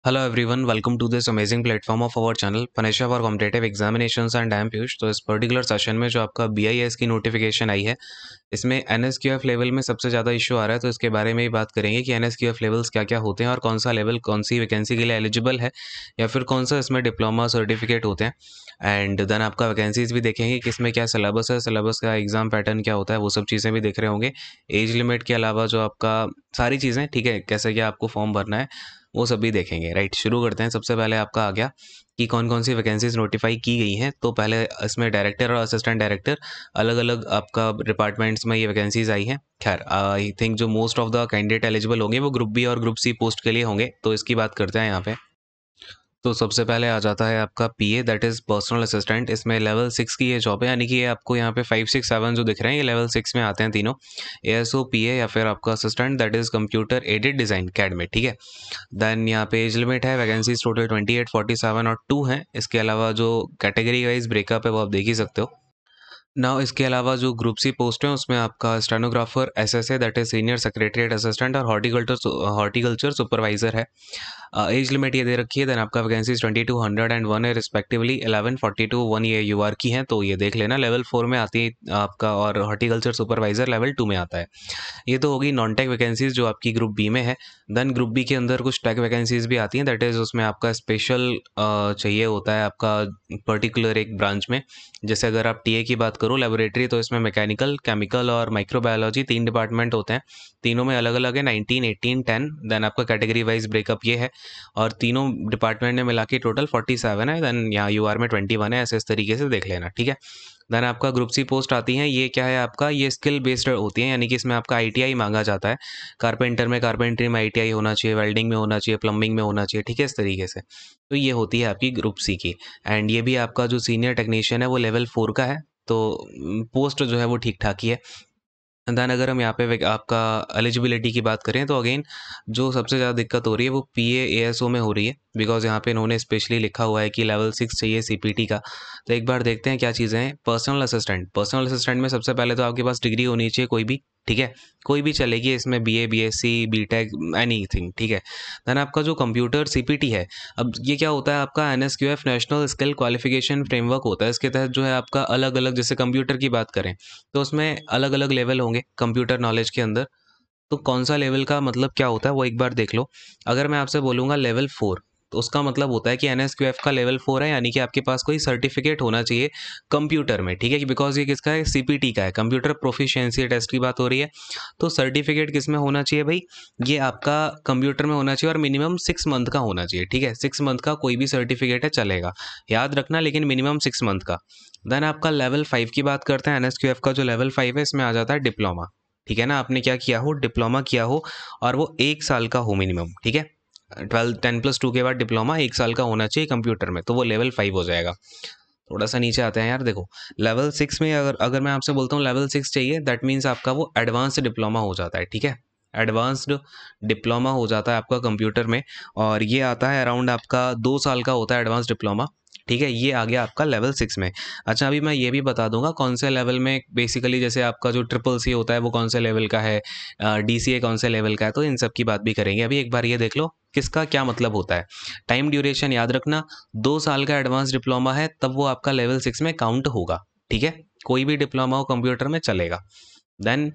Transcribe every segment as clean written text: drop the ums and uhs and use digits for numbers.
Hello everyone, welcome to this amazing platform of our channel पनेशा for competitive examinations and I am Piyush. तो इस particular session में जो आपका बीआईएस की नोटिफिकेशन आई है, इसमें एनएसक्यूएफ लेवल में सबसे ज़्यादा इशू आ रहा है। तो इसके बारे में ही बात करेंगे कि एनएसक्यूएफ लेवल्स क्या क्या होते हैं और कौन सा लेवल कौन सी वैकेंसी के लिए एलिजिबल है, या फिर कौन सा इसमें डिप्लोमा सर्टिफिकेट होते हैं। एंड देन आपका वैकेंसीज भी देखेंगे कि इसमें क्या सिलेबस है, सिलेबस का एग्जाम पैटर्न क्या होता है, वो सब चीज़ें भी देख रहे होंगे। एज लिमिट के अलावा जो आपका सारी चीज़ें, ठीक है, कैसे क्या आपको फॉर्म भरना है, वो सब भी देखेंगे। राइट, शुरू करते हैं। सबसे पहले आपका आ गया कि कौन कौन सी वैकेंसीज नोटिफाई की गई हैं। तो पहले इसमें डायरेक्टर और असिस्टेंट डायरेक्टर, अलग अलग आपका डिपार्टमेंट्स में ये वैकेंसीज आई हैं। खैर, आई थिंक जो most of the candidate eligible होंगे वो ग्रुप बी और ग्रुप सी पोस्ट के लिए होंगे। तो इसकी बात करते हैं यहाँ पे। तो सबसे पहले आ जाता है आपका पीए, दैट इज़ पर्सनल असिस्टेंट। इसमें लेवल 6 की ये जॉब है, यानी कि ये आपको यहाँ पे 5 6 7 जो दिख रहे हैं, ये लेवल 6 में आते हैं तीनों। एएसओ, पीए या फिर आपका assistant, that is computer aided design CAD में, ठीक है। देन यहाँ पे एज लिमिट है, वैकेंसीज टोटल 28 47 और 2 हैं। इसके अलावा जो कैटेगरी वाइज ब्रेकअप है वो आप देख ही सकते हो। नाउ इसके अलावा जो ग्रुप सी पोस्ट है उसमें आपका stenographer, SSA that is senior secretariat assistant, और हॉर्टिकल्चर सुपरवाइजर है। एज लिमिट ये दे रखी है। देन आपका वैकेंसीज 2201 है रिस्पेक्टिवली। 11 42 1 ये यूआर की हैं, तो ये देख लेना। लेवल 4 में आती है आपका, और हॉर्टिकल्चर सुपरवाइजर लेवल 2 में आता है। ये तो होगी नॉन टेक वैकेंसीज जो आपकी ग्रुप बी में है। देन ग्रुप बी के अंदर कुछ टेक वैकेंसीज भी आती हैं, दैट इज़ उसमें आपका स्पेशल चाहिए होता है आपका पर्टिकुलर एक ब्रांच में। जैसे अगर आप टीए की बात करो, लेबोरेटरी, तो इसमें मैकेनिकल, केमिकल और माइक्रोबायोलॉजी 3 डिपार्टमेंट होते हैं। तीनों में अलग अलग है 19 18 10। देन आपका कैटेगरी वाइज ब्रेकअप ये है, और तीनों डिपार्टमेंट ने मिला के टोटल 47 है। देन यहाँ यूआर में 21 है। ऐसे इस तरीके से देख लेना, ठीक है। देन आपका ग्रुप सी पोस्ट आती हैं, ये क्या है आपका, ये स्किल बेस्ड होती है, यानी कि इसमें आपका आईटीआई मांगा जाता है। कारपेंटर में कारपेंटरी में आईटीआई होना चाहिए, वेल्डिंग में होना चाहिए, प्लम्बिंग में होना चाहिए, ठीक है, इस तरीके से। तो ये होती है आपकी ग्रुप सी की। एंड ये भी आपका जो सीनियर टेक्नीशियन है वो लेवल 4 का है। तो पोस्ट जो है वो ठीक ठाक ही है। देन अगर हम यहाँ पे आपका एलिजिबिलिटी की बात करें, तो अगेन जो सबसे ज़्यादा दिक्कत हो रही है वो पीए एएसओ में हो रही है, बिकॉज यहाँ पे इन्होंने स्पेशली लिखा हुआ है कि लेवल 6 चाहिए सीपीटी का। तो एक बार देखते हैं क्या चीज़ें हैं। पर्सनल असिस्टेंट में सबसे पहले तो आपके पास डिग्री होनी चाहिए कोई भी, ठीक है, कोई भी चलेगी इसमें, बीए बीएससी बीटेक एनीथिंग, ठीक है। देन आपका जो कंप्यूटर सीपीटी है, अब ये क्या होता है आपका, NSQF national skill qualification framework होता है। इसके तहत जो है आपका अलग अलग, जैसे कंप्यूटर की बात करें तो उसमें अलग अलग लेवल होंगे कंप्यूटर नॉलेज के अंदर। तो कौन सा लेवल का मतलब क्या होता है वो एक बार देख लो। अगर मैं आपसे बोलूँगा लेवल 4, तो उसका मतलब होता है कि एनएसक्यूएफ का लेवल 4 है, यानी कि आपके पास कोई सर्टिफिकेट होना चाहिए कंप्यूटर में, ठीक है, बिकॉज ये किसका है, सीपीटी का है, कंप्यूटर प्रोफिशिएंसी टेस्ट की बात हो रही है। तो सर्टिफिकेट किस में होना चाहिए भाई, ये आपका कंप्यूटर में होना चाहिए, और मिनिमम 6 मंथ का होना चाहिए, ठीक है। 6 मंथ का कोई भी सर्टिफिकेट है चलेगा, याद रखना, लेकिन मिनिमम 6 मंथ का। देन आपका लेवल 5 की बात करते हैं। एनएसक्यूएफ का जो लेवल 5 है, इसमें आ जाता है डिप्लोमा, ठीक है ना। आपने क्या किया हो, डिप्लोमा किया हो, और वो 1 साल का हो मिनिमम, ठीक है। 10+2 के बाद डिप्लोमा 1 साल का होना चाहिए कंप्यूटर में, तो वो लेवल 5 हो जाएगा। थोड़ा सा नीचे आते हैं यार, देखो लेवल 6 में अगर अगर मैं आपसे बोलता हूँ लेवल 6 चाहिए, दैट मीन्स आपका वो एडवांस्ड डिप्लोमा हो जाता है, ठीक है। एडवांस्ड डिप्लोमा हो जाता है आपका कंप्यूटर में, और ये आता है अराउंड आपका 2 साल का होता है एडवांस डिप्लोमा, ठीक है। ये आ गया आपका लेवल 6 में। अच्छा, अभी मैं ये भी बता दूंगा कौन से लेवल में बेसिकली, जैसे आपका जो ट्रिपल सी होता है वो कौन से लेवल का है, डीसीए कौन से लेवल का है, तो इन सब की बात भी करेंगे। अभी एक बार ये देख लो किसका क्या मतलब होता है। टाइम ड्यूरेशन याद रखना, 2 साल का एडवांस डिप्लोमा है तब वो आपका लेवल 6 में काउंट होगा, ठीक है। कोई भी डिप्लोमा हो कंप्यूटर में चलेगा। देन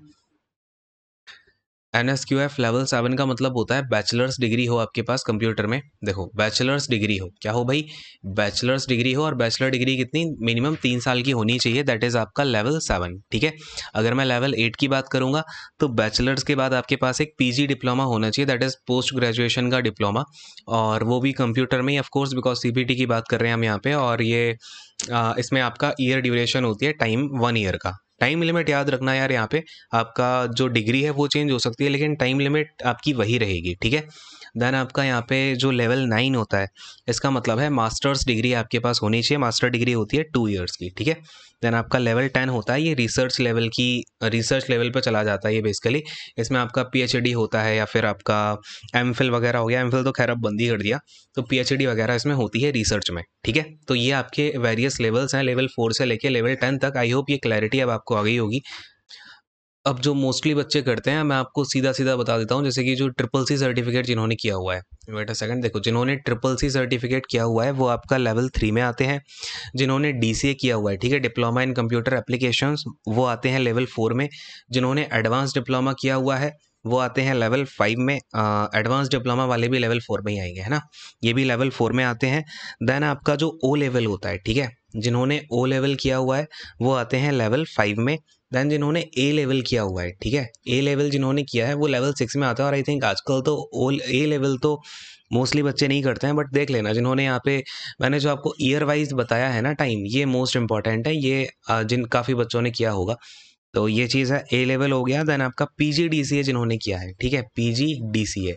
एनएसक्यूएफ लेवल 7 का मतलब होता है बैचलर्स डिग्री हो आपके पास कंप्यूटर में। देखो बैचलर्स डिग्री हो, क्या हो भाई, बैचलर्स डिग्री हो, और बैचलर डिग्री कितनी, मिनिमम 3 साल की होनी चाहिए, दैट इज़ आपका लेवल 7, ठीक है। अगर मैं लेवल 8 की बात करूंगा, तो बैचलर्स के बाद आपके पास एक पीजी डिप्लोमा होना चाहिए, दैट इज़ पोस्ट ग्रेजुएशन का डिप्लोमा, और वो भी कंप्यूटर में ही, ऑफकोर्स बिकॉज सीपीटी की बात कर रहे हैं हम यहाँ पे। और ये इसमें आपका ईयर ड्यूरेशन होती है टाइम 1 ईयर का। टाइम लिमिट याद रखना यार, यहाँ पे आपका जो डिग्री है वो चेंज हो सकती है, लेकिन टाइम लिमिट आपकी वही रहेगी, ठीक है। देन आपका यहाँ पे जो लेवल 9 होता है, इसका मतलब है मास्टर्स डिग्री आपके पास होनी चाहिए। मास्टर डिग्री होती है 2 ईयर्स की, ठीक है। देन आपका लेवल 10 होता है, ये रिसर्च लेवल की, रिसर्च लेवल पर चला जाता है ये बेसिकली। इसमें आपका पीएचडी होता है, या फिर आपका एमफिल वगैरह हो गया। एमफिल तो खैर अब बंद ही कर दिया, तो पीएचडी वगैरह इसमें होती है रिसर्च में, ठीक है। तो ये आपके वेरियस लेवल्स हैं, लेवल 4 से लेके लेवल 10 तक। आई होप ये क्लैरिटी अब आपको आ गई होगी। अब जो मोस्टली बच्चे करते हैं, मैं आपको सीधा-सीधा बता देता हूँ, जैसे कि जो ट्रिपल सी सर्टिफ़िकेट जिन्होंने किया हुआ है, वेट अ सेकंड, देखो जिन्होंने ट्रिपल सी सर्टिफ़िकेट किया हुआ है, वो आपका लेवल 3 में आते हैं। जिन्होंने डीसीए किया हुआ है, ठीक है, डिप्लोमा इन कंप्यूटर एप्लीकेशंस, वो आते हैं लेवल 4 में। जिन्होंने एडवांस डिप्लोमा किया हुआ है, वो आते हैं लेवल 5 में। एडवांस डिप्लोमा वाले भी लेवल 4 में ही आएँगे, है ना? ये भी लेवल 4 में आते हैं। देन आपका जो ओ लेवल होता है, ठीक है? जिन्होंने ओ लेवल किया हुआ है, वो आते हैं लेवल 5 में। देन जिन्होंने ए लेवल किया हुआ है, ठीक है, ए लेवल जिन्होंने किया है वो लेवल 6 में आता है। और आई थिंक आजकल तो ओ ए लेवल तो मोस्टली बच्चे नहीं करते हैं, बट देख लेना जिन्होंने यहाँ पे मैंने जो आपको ईयर वाइज बताया है ना टाइम, ये मोस्ट इंपॉर्टेंट है। ये जिन काफ़ी बच्चों ने किया होगा, तो ये चीज़ है। ए लेवल हो गया। देन आपका पीजी डीसीए जिन्होंने किया है, ठीक है, पीजी डीसीए,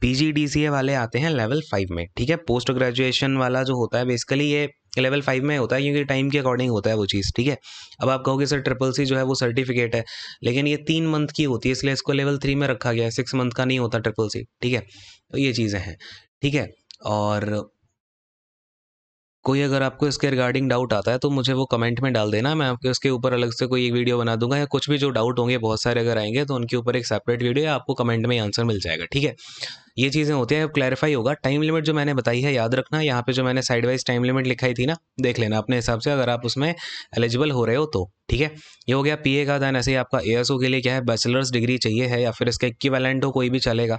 पीजी डीसीए वाले आते हैं लेवल 5 में, ठीक है। पोस्ट ग्रेजुएशन वाला जो होता है बेसिकली ये लेवल 5 में होता है, क्योंकि टाइम के अकॉर्डिंग होता है वो चीज़, ठीक है। अब आप कहोगे सर ट्रिपल सी जो है वो सर्टिफिकेट है, लेकिन ये 3 मंथ की होती है, इसलिए इसको लेवल 3 में रखा गया है, 6 मंथ का नहीं होता ट्रिपल सी, ठीक है। तो ये चीज़ें हैं, ठीक है। और कोई अगर आपको इसके रिगार्डिंग डाउट आता है तो मुझे वो कमेंट में डाल देना, मैं आपके उसके ऊपर अलग से कोई एक वीडियो बना दूंगा, या कुछ भी जो डाउट होंगे बहुत सारे अगर आएंगे तो उनके ऊपर एक सेपरेट वीडियो या आपको कमेंट में आंसर मिल जाएगा, ठीक है। ये चीज़ें होती हैं, अब क्लैरिफाई होगा। टाइम लिमिट जो मैंने बताई है याद रखना, यहाँ पे जो मैंने साइड वाइज टाइम लिमिट लिखाई थी ना, देख लेना अपने हिसाब से अगर आप उसमें एलिजिबल हो रहे हो तो, ठीक है। ये हो गया पीए का। देन ऐसे ही आपका एएसओ के लिए क्या है, बैचलर्स डिग्री चाहिए है या फिर इसका इक्विवेलेंट हो कोई भी चलेगा।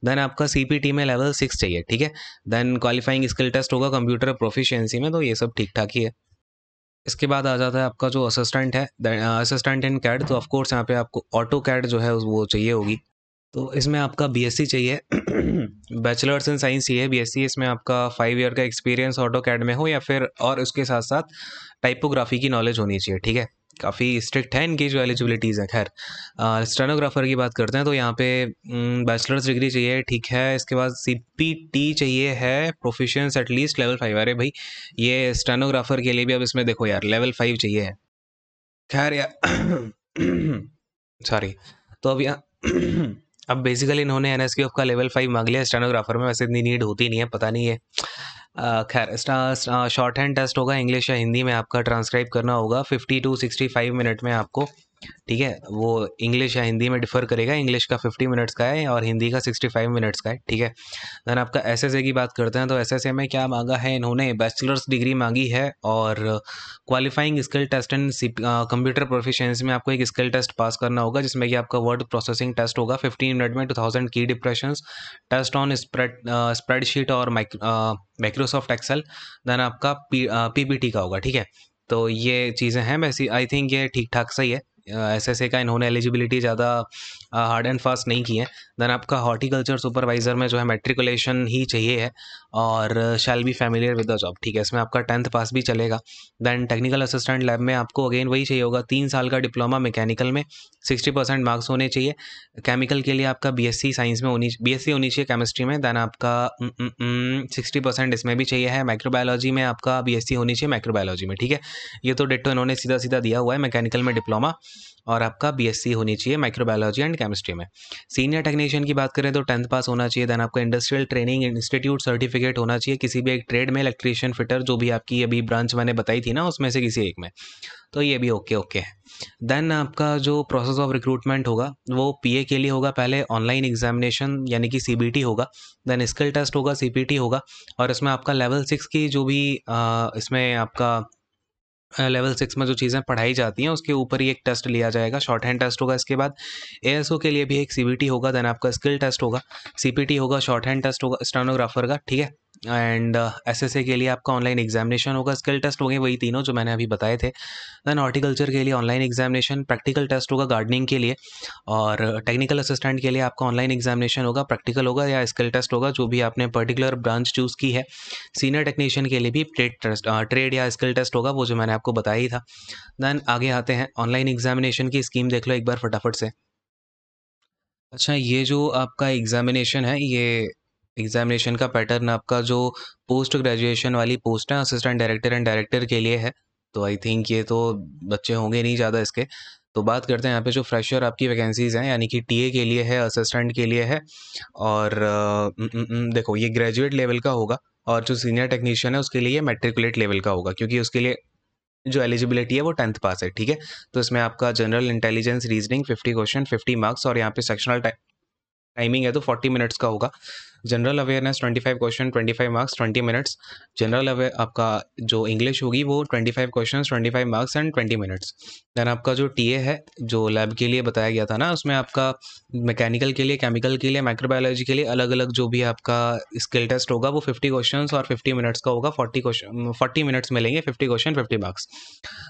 देन आपका सीपीटी में लेवल 6 चाहिए, ठीक है। देन क्वालिफाइंग स्किल टेस्ट होगा कंप्यूटर प्रोफिशिएंसी में, तो ये सब ठीक ठाक ही है। इसके बाद आ जाता है आपका जो असिस्टेंट है, असिस्टेंट इन कैड, तो ऑफकोर्स यहाँ पे आपको ऑटो कैड जो है वो चाहिए होगी। तो इसमें आपका बीएससी चाहिए, बैचलर्स इन साइंस चाहिए, बीएससी। इसमें आपका 5 ईयर का एक्सपीरियंस ऑटो कैड में हो या फिर और उसके साथ साथ टाइपोग्राफी की नॉलेज होनी चाहिए, ठीक है। काफ़ी स्ट्रिक्ट है इनकी जो एलिजिबिलिटीज़ है। खैर स्टेनोग्राफर की बात करते हैं, तो यहाँ पे बैचलर्स डिग्री चाहिए, ठीक है। इसके बाद सीपीटी चाहिए है, प्रोफिशिएंस एटलीस्ट लेवल 5। अरे भाई ये स्टेनोग्राफर के लिए भी अब इसमें देखो यार लेवल 5 चाहिए है। खैर यार सॉरी। तो अब यहाँ अब बेसिकली इन्होंने एनएसक्यूएफ का लेवल 5 मांग लिया स्टेनोग्राफर में, वैसे इतनी नीड होती नहीं है, पता नहीं है। खैर शॉर्ट हैंड टेस्ट होगा, इंग्लिश या हिंदी में आपका ट्रांसक्राइब करना होगा 50 टू 65 मिनट में आपको, ठीक है। वो इंग्लिश या हिंदी में डिफर करेगा, इंग्लिश का 50 मिनट्स का है और हिंदी का 65 मिनट्स का है, ठीक है। देन आपका एसएसए की बात करते हैं, तो एसएसए में क्या मांगा है इन्होंने, बैचलर्स डिग्री मांगी है और qualifying skill test and computer proficiency में आपको एक स्किल टेस्ट पास करना होगा, जिसमें कि आपका वर्ड प्रोसेसिंग टेस्ट होगा 15 मिनट में, 2000 की डिप्रेशंस, टेस्ट ऑन स्प्रेडशीट और माइक्रोसॉफ्ट एक्सेल। देन आपका पीपीटी का होगा, ठीक है। तो ये चीज़ें हैं, वैसे आई थिंक ये ठीक ठाक सही है। एसएसए का इन्होंने एलिजिबिलिटी ज़्यादा हार्ड एंड फास्ट नहीं की है। देन आपका हॉर्टिकल्चर सुपरवाइजर में जो है मैट्रिकुलेशन ही चाहिए है और shall be familiar with the job, ठीक है। इसमें आपका 10th पास भी चलेगा। देन टेक्निकल असिस्टेंट लैब में आपको अगेन वही चाहिए होगा, 3 साल का डिप्लोमा मैकेनिकल में, 60% मार्क्स होने चाहिए। केमिकल के लिए आपका बीएससी साइंस में बीएससी होनी चाहिए केमिस्ट्री में। देन आपका 60% इसमें भी चाहिए है। माइक्रोबायोलॉजी में आपका बीएससी होनी चाहिए माइक्रोबायोलॉजी में, ठीक है। ये तो डिट्टो इन्होंने सीधा सीधा दिया हुआ है, मैकेनिकल में डिप्लोमा और आपका बीएससी होनी चाहिए माइक्रोबायोलॉजी एंड केमिस्ट्री में। सीनियर टेक्नीशियन की बात करें तो 10th पास होना चाहिए। देन आपका इंडस्ट्रियल ट्रेनिंग इंस्टीट्यूट सर्टिफिकेट होना चाहिए किसी भी एक ट्रेड में, इलेक्ट्रीशियन, फिटर, जो भी आपकी अभी ब्रांच मैंने बताई थी ना उसमें से किसी एक में, तो ये भी ओके ओके है। देन आपका जो प्रोसेस ऑफ रिक्रूटमेंट होगा वो पीए के लिए होगा, पहले ऑनलाइन एग्जामिनेशन यानी कि सीबीटी होगा, देन स्किल टेस्ट होगा, सीपीटी होगा, और इसमें आपका लेवल 6 की जो भी इसमें आपका लेवल 6 में जो चीज़ें पढ़ाई जाती हैं उसके ऊपर ही एक टेस्ट लिया जाएगा, शॉर्ट हैंड टेस्ट होगा। इसके बाद एएसओ के लिए भी एक सीबीटी होगा, देन आपका स्किल टेस्ट होगा, सीपीटी होगा, शॉर्ट हैंड टेस्ट होगा स्टेनोग्राफर का, ठीक है। एंड एसएसए के लिए आपका ऑनलाइन एग्जामिनेशन होगा, स्किल टेस्ट होंगे वही तीनों जो मैंने अभी बताए थे। देन हॉर्टिकल्चर के लिए ऑनलाइन एग्जामिनेशन, प्रैक्टिकल टेस्ट होगा गार्डनिंग के लिए, और टेक्निकल असिस्टेंट के लिए आपका ऑनलाइन एग्जामिनेशन होगा, प्रैक्टिकल होगा या स्किल टेस्ट होगा, जो भी आपने पर्टिकुलर ब्रांच चूज़ की है। सीनियर टेक्नीशियन के लिए भी ट्रेड या स्किल टेस्ट होगा, वो जो मैंने आपको बताया ही था। देन आगे आते हैं, ऑनलाइन एग्जामिनेशन की स्कीम देख लो एक बार फटाफट से। अच्छा, ये जो आपका एग्जामिनेशन है, ये एग्जामिनेशन का पैटर्न आपका जो पोस्ट ग्रेजुएशन वाली पोस्ट है असिस्टेंट डायरेक्टर एंड डायरेक्टर के लिए है, तो आई थिंक ये तो बच्चे होंगे नहीं ज़्यादा इसके। तो बात करते हैं यहाँ पे जो फ्रेशर आपकी वैकेंसीज़ हैं, यानी कि टीए के लिए है, असिस्टेंट के लिए है, और देखो ये ग्रेजुएट लेवल का होगा, और जो सीनियर टेक्नीशियन है उसके लिए मैट्रिकुलेट लेवल का होगा, क्योंकि उसके लिए जो एलिजिबिलिटी है वो 10th पास है, ठीक है। तो इसमें आपका general intelligence reasoning 50 question 50 marks, और यहाँ पे सेक्शनल टाइमिंग है तो 40 मिनट्स का होगा। General awareness 25 question 25 marks 20 minutes. General aware आपका जो इंग्लिश होगी वो 25 questions 25 marks and 20 minutes. Then आपका जो टीए है जो लैब के लिए बताया गया था ना, उसमें आपका मैकेनिकल के लिए, केमिकल के लिए, माइक्रोबायोलॉजी के लिए अलग अलग जो भी आपका स्किल टेस्ट होगा वो 50 क्वेश्चंस और 50 मिनट्स का होगा। 40 मिनट्स मिलेंगे, 50 क्वेश्चन 50 मार्क्स।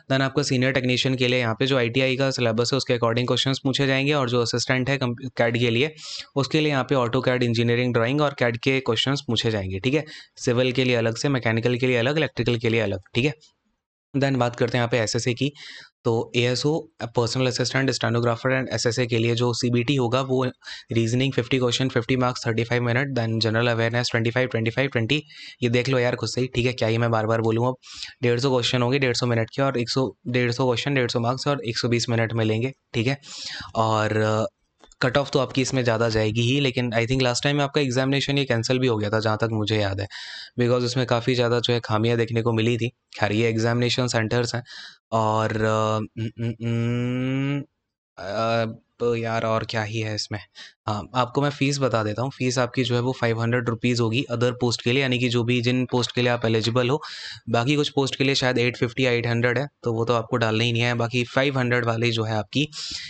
देन आपका सीनियर टेक्नीशियन के लिए यहाँ पे जो आईटीआई का सिलेबस है उसके अकॉर्डिंग क्वेश्चंस पूछे जाएंगे, और जो असिस्टेंट है कैड के लिए उसके लिए यहाँ पे ऑटो कैड, इंजीनियरिंग ड्राइंग और कैड के क्वेश्चंस पूछे जाएंगे, ठीक है। सिविल के लिए अलग से, मैकेनिकल के लिए अलग, इलेक्ट्रिकल के लिए अलग, ठीक है। देन बात करते हैं यहाँ पे एसएसए की। तो ASO personal assistant, stenographer and SSA के लिए जो सीबीटी होगा वो reasoning 50 question 50 marks 35 minute. Then general awareness 25 25 20, ये देख लो यार खुद से ही, ठीक है, क्या ही मैं बार बार बोलूँ अब। 150 क्वेश्चन होंगे 150 मिनट के, और 150 क्वेश्चन 150 मार्क्स और 120 मिनट मिलेंगे, ठीक है। और कट ऑफ तो आपकी इसमें ज़्यादा जाएगी ही, लेकिन आई थिंक लास्ट टाइम आपका एग्जामिनेशन ये कैंसिल भी हो गया था जहाँ तक मुझे याद है, बिकॉज उसमें काफ़ी ज़्यादा जो है खामियां देखने को मिली थी। खैर ये एग्जामिनेशन सेंटर्स हैं। और तो यार और क्या ही है इसमें। हाँ, आपको मैं फ़ीस बता देता हूँ। फ़ीस आपकी जो है वो 500 रुपीज़ होगी अदर पोस्ट के लिए, यानी कि जो भी जिन पोस्ट के लिए आप एलिजिबल हो। बाकी कुछ पोस्ट के लिए शायद 850 या 800 है, तो वो तो आपको डालना ही नहीं है। बाकी 500 वाली जो है आपकी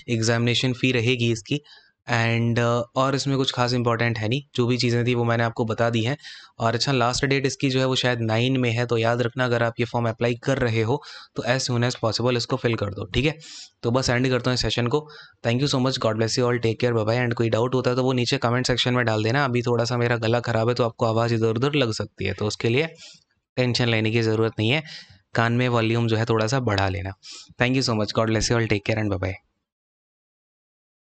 एग्जामिनेशन फ़ी रहेगी इसकी। एंड और इसमें कुछ खास इंपॉर्टेंट है नहीं, जो भी चीज़ें थी वो मैंने आपको बता दी हैं। और अच्छा, लास्ट डेट इसकी जो है वो शायद 9 में है, तो याद रखना अगर आप ये फॉर्म अप्लाई कर रहे हो तो एज सून एज पॉसिबल इसको फिल कर दो, ठीक है। तो बस एंड करता हूँ इस सेशन को। Thank you so much, God bless you all, take care, bye bye. And कोई डाउट होता है तो वो नीचे कमेंट सेक्शन में डाल देना। अभी थोड़ा सा मेरा गला खराब है तो आपको आवाज़ इधर उधर लग सकती है, तो उसके लिए टेंशन लेने की ज़रूरत नहीं है। कान में वॉल्यूम जो है थोड़ा सा बढ़ा लेना। Thank you so much, God bless you all, take care and bye bye.